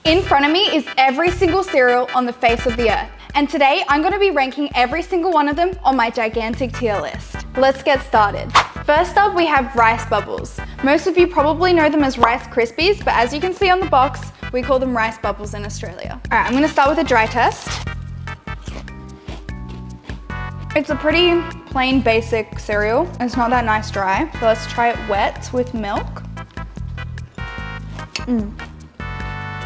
In front of me is every single cereal on the face of the earth. And today I'm gonna be ranking every single one of them on my gigantic tier list. Let's get started. First up, we have Rice Bubbles. Most of you probably know them as Rice Krispies, but as you can see on the box, we call them Rice Bubbles in Australia. All right, I'm gonna start with a dry test. It's a pretty plain, basic cereal. It's not that nice dry. So let's try it wet with milk.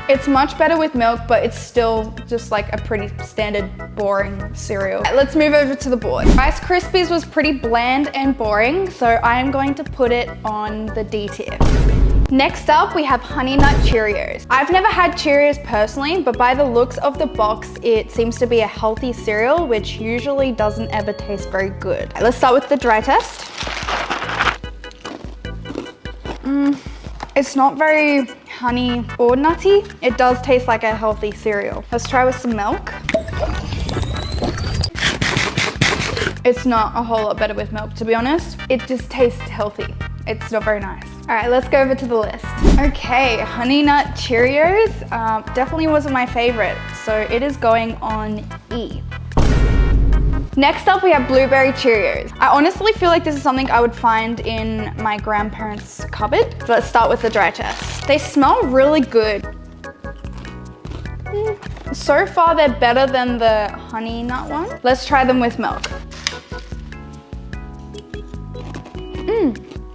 It's much better with milk, but it's still just like a pretty standard, boring cereal. Let's move over to the board. Rice Krispies was pretty bland and boring, so I am going to put it on the D tier. Next up, we have Honey Nut Cheerios. I've never had Cheerios personally, but by the looks of the box, it seems to be a healthy cereal, which usually doesn't ever taste very good. Let's start with the dry test. It's not very honey or nutty. It does taste like a healthy cereal. Let's try with some milk. It's not a whole lot better with milk, to be honest. It just tastes healthy. It's not very nice. All right, let's go over to the list. Okay, Honey Nut Cheerios definitely wasn't my favorite, so it is going on E. Next up, we have Blueberry Cheerios. I honestly feel like this is something I would find in my grandparents' cupboard. So let's start with the dry test. They smell really good. So far, they're better than the Honey Nut one. Let's try them with milk.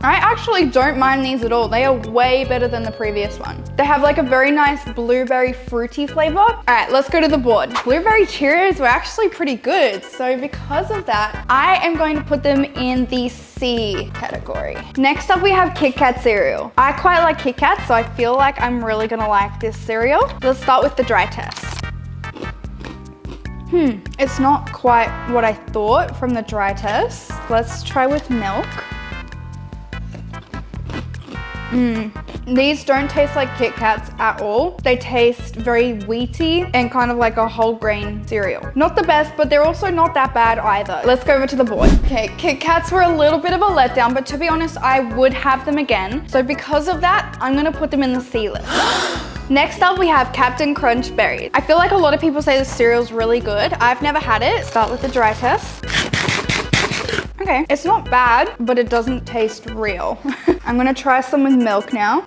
I actually don't mind these at all. They are way better than the previous one. They have like a very nice blueberry fruity flavor. All right, let's go to the board. Blueberry Cheerios were actually pretty good. So because of that, I am going to put them in the C category. Next up, we have Kit Kat cereal. I quite like Kit Kat, so I feel like I'm really gonna like this cereal. Let's start with the dry test. It's not quite what I thought from the dry test. Let's try with milk. These don't taste like Kit Kats at all. They taste very wheaty and kind of like a whole grain cereal. Not the best, but they're also not that bad either. Let's go over to the board. Okay, Kit Kats were a little bit of a letdown, but to be honest, I would have them again. So because of that, I'm gonna put them in the C list. Next up, we have Captain Crunch Berries. I feel like a lot of people say this cereal's really good. I've never had it. Start with the dry test. Okay, it's not bad, but it doesn't taste real. I'm gonna try some with milk now.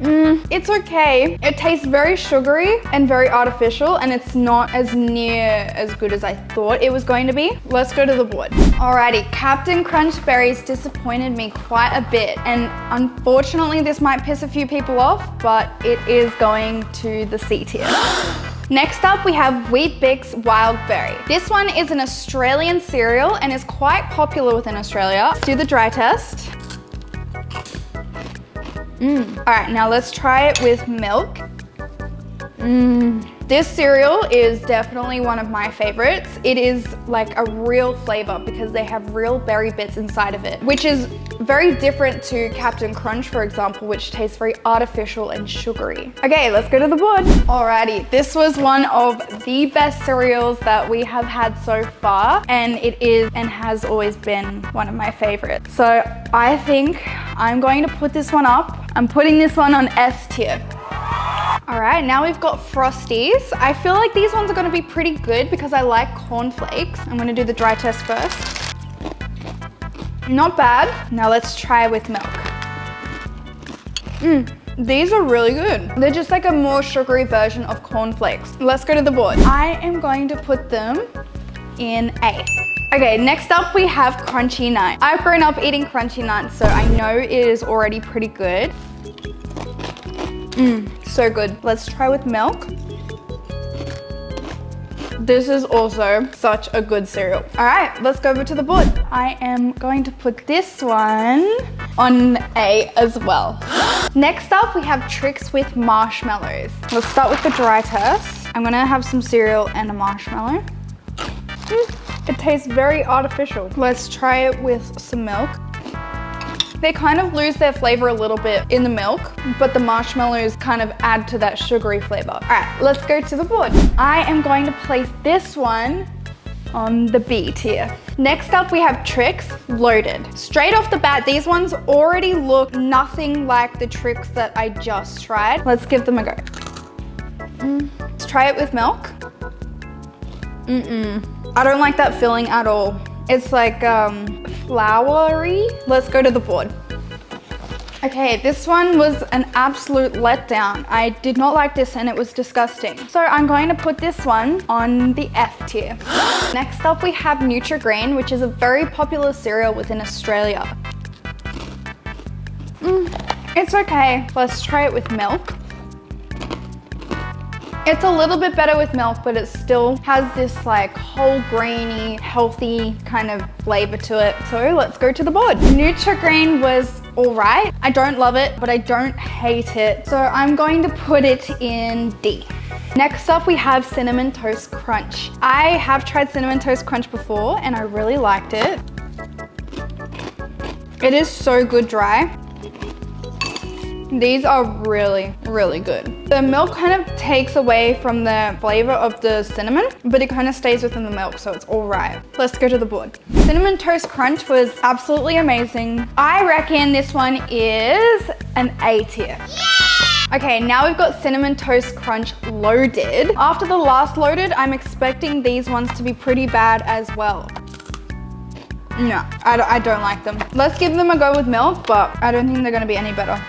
It's okay. It tastes very sugary and very artificial, and it's not as near as good as I thought it was going to be. Let's go to the board. Alrighty, Captain Crunch Berries disappointed me quite a bit, and unfortunately this might piss a few people off, but it is going to the C tier. Next up, we have Wheat Bix Wild Berry. This one is an Australian cereal and is quite popular within Australia. Let's do the dry test. All right, now let's try it with milk. This cereal is definitely one of my favorites. It is like a real flavor because they have real berry bits inside of it, which is very different to Captain Crunch, for example, which tastes very artificial and sugary. Okay, let's go to the board. Alrighty, this was one of the best cereals that we have had so far, and it is and has always been one of my favorites. So I think I'm going to put this one up. I'm putting this one on S tier. All right, now we've got Frosties. I feel like these ones are gonna be pretty good because I like cornflakes. I'm gonna do the dry test first. Not bad. Now let's try with milk. These are really good. They're just like a more sugary version of cornflakes. Let's go to the board. I am going to put them in A. Okay, next up we have Crunchy Nut. I've grown up eating Crunchy Nut, so I know it is already pretty good. So good. Let's try with milk. This is also such a good cereal. All right, let's go over to the board. I am going to put this one on A as well. Next up, we have Trix with marshmallows. Let's start with the dry test. I'm gonna have some cereal and a marshmallow. It tastes very artificial. Let's try it with some milk. They kind of lose their flavor a little bit in the milk, but the marshmallows kind of add to that sugary flavor. All right, let's go to the board. I am going to place this one on the B tier. Next up, we have Trix Loaded. Straight off the bat, these ones already look nothing like the Trix that I just tried. Let's give them a go. Let's try it with milk. I don't like that filling at all. It's like floury. Let's go to the board. Okay, this one was an absolute letdown. I did not like this and it was disgusting. So I'm going to put this one on the F tier. Next up we have Nutri-Grain, which is a very popular cereal within Australia. It's okay. Let's try it with milk. It's a little bit better with milk, but it still has this like whole grainy, healthy kind of flavor to it. So let's go to the board. Nutri-Grain was all right. I don't love it, but I don't hate it. So I'm going to put it in D. Next up, we have Cinnamon Toast Crunch. I have tried Cinnamon Toast Crunch before and I really liked it. It is so good dry. These are really, really good. The milk kind of takes away from the flavor of the cinnamon, but it kind of stays within the milk, so it's all right. Let's go to the board. Cinnamon Toast Crunch was absolutely amazing. I reckon this one is an A tier. Yeah! Okay, now we've got Cinnamon Toast Crunch Loaded. After the last Loaded, I'm expecting these ones to be pretty bad as well. No, I don't like them. Let's give them a go with milk, but I don't think they're gonna be any better.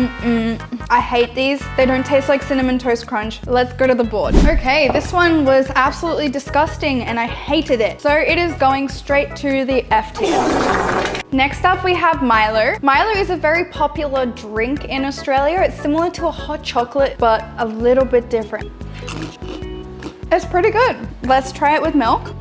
I hate these. They don't taste like Cinnamon Toast Crunch. Let's go to the board. Okay, this one was absolutely disgusting and I hated it. So it is going straight to the F tier. Next up we have Milo. Milo is a very popular drink in Australia. It's similar to a hot chocolate, but a little bit different. It's pretty good. Let's try it with milk.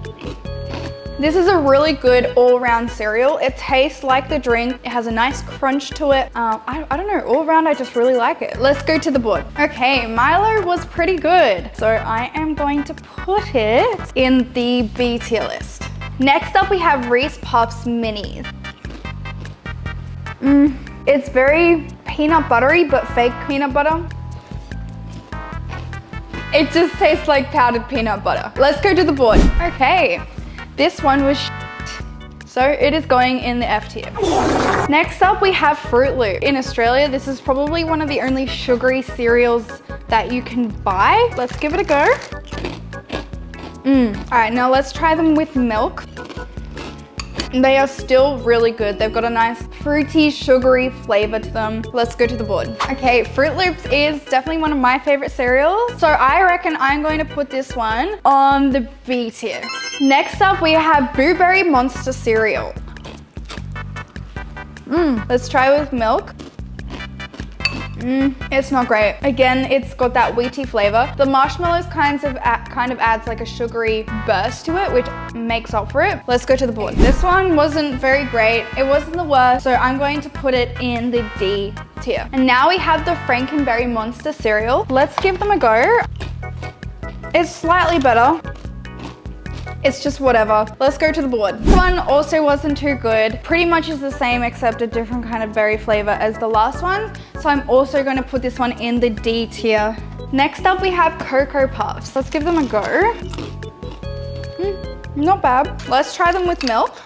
This is a really good all-round cereal. It tastes like the drink. It has a nice crunch to it. I don't know, all around I just really like it. Let's go to the board. Okay, Milo was pretty good. So I am going to put it in the B tier list. Next up we have Reese Puffs Minis. It's very peanut buttery, but fake peanut butter. It just tastes like powdered peanut butter. Let's go to the board. Okay. This one was so it is going in the F tier. Next up we have Fruit Loop. In Australia, this is probably one of the only sugary cereals that you can buy. Let's give it a go. All right, now let's try them with milk. They are still really good. They've got a nice fruity, sugary flavor to them. Let's go to the board. Okay, Fruit Loops is definitely one of my favorite cereals. So I reckon I'm going to put this one on the B tier. Next up, we have Blueberry Monster cereal. Let's try with milk. It's not great. Again, it's got that wheaty flavor. The marshmallows kind of adds like a sugary burst to it, which makes up for it. Let's go to the board. This one wasn't very great. It wasn't the worst, so I'm going to put it in the D tier. And now we have the Frankenberry Monster cereal. Let's give them a go. It's slightly better. It's just whatever. Let's go to the board. This one also wasn't too good. Pretty much is the same except a different kind of berry flavor as the last one. So I'm also going to put this one in the D tier. Next up we have Cocoa Puffs. Let's give them a go. Not bad. Let's try them with milk.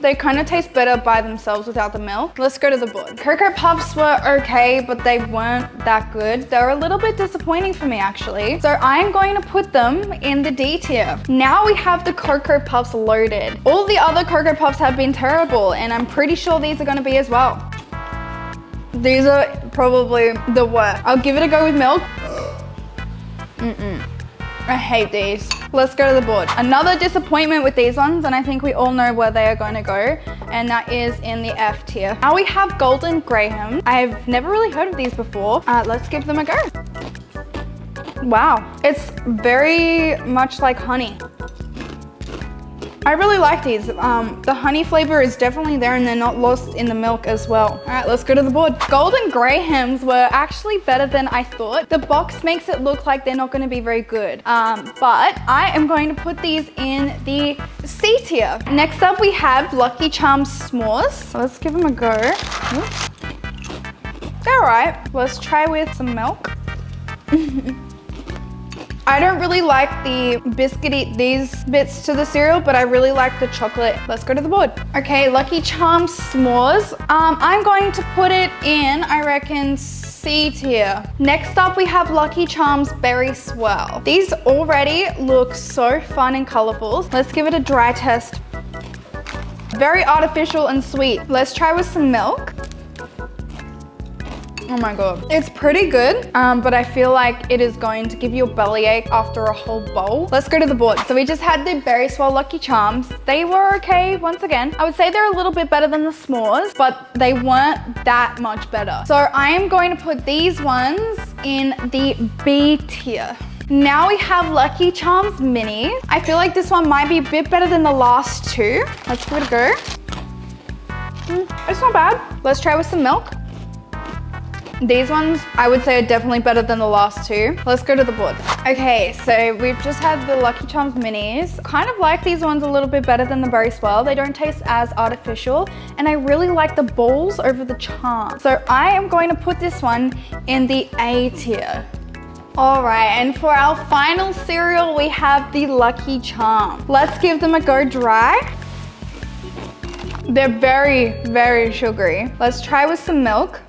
They kind of taste better by themselves without the milk. Let's go to the board. Cocoa Puffs were okay, but they weren't that good. They're a little bit disappointing for me actually. So I'm going to put them in the D tier. Now we have the Cocoa Puffs Loaded. All the other Cocoa Puffs have been terrible and I'm pretty sure these are gonna be as well. These are probably the worst. I'll give it a go with milk. I hate these. Let's go to the board. Another disappointment with these ones, and I think we all know where they are going to go, and that is in the F tier. Now we have Golden Graham. I've never really heard of these before. Let's give them a go. Wow, it's very much like honey. I really like these. The honey flavor is definitely there and they're not lost in the milk as well. All right, let's go to the board. Golden Grahams were actually better than I thought. The box makes it look like they're not gonna be very good. But I am going to put these in the C tier. Next up, we have Lucky Charms S'mores. So let's give them a go. They're all right. Let's try with some milk. I don't really like the biscuity, these bits to the cereal, but I really like the chocolate. Let's go to the board. Okay, Lucky Charms s'mores. I'm going to put it in, I reckon, C tier. Next up, we have Lucky Charms Berry Swirl. These already look so fun and colorful. Let's give it a dry test. Very artificial and sweet. Let's try with some milk. Oh my God. It's pretty good, but I feel like it is going to give you a bellyache after a whole bowl. Let's go to the board. So we just had the Berry Swirl Lucky Charms. They were okay once again. I would say they're a little bit better than the s'mores, but they weren't that much better. So I am going to put these ones in the B tier. Now we have Lucky Charms Minis. I feel like this one might be a bit better than the last two. Let's give it a go. It's not bad. Let's try with some milk. These ones, I would say, are definitely better than the last two. Let's go to the board. Okay, so we've just had the Lucky Charms Minis. Kind of like these ones a little bit better than the Berry Swirl. They don't taste as artificial, and I really like the balls over the charm. So I am going to put this one in the A tier. All right, and for our final cereal, we have the Lucky Charm. Let's give them a go dry. They're very, very sugary. Let's try with some milk.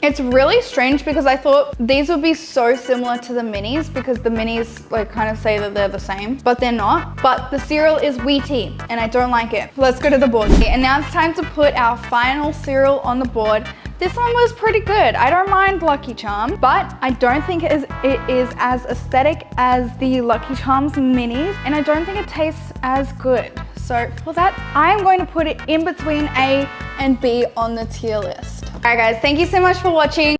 It's really strange because I thought these would be so similar to the minis because the minis like kind of say that they're the same, but they're not. But the cereal is Wheatie and I don't like it. Let's go to the board. And now it's time to put our final cereal on the board. This one was pretty good. I don't mind Lucky Charm, but I don't think it is as aesthetic as the Lucky Charms minis, and I don't think it tastes as good. So for that, I'm going to put it in between A and B on the tier list. All right guys, thank you so much for watching.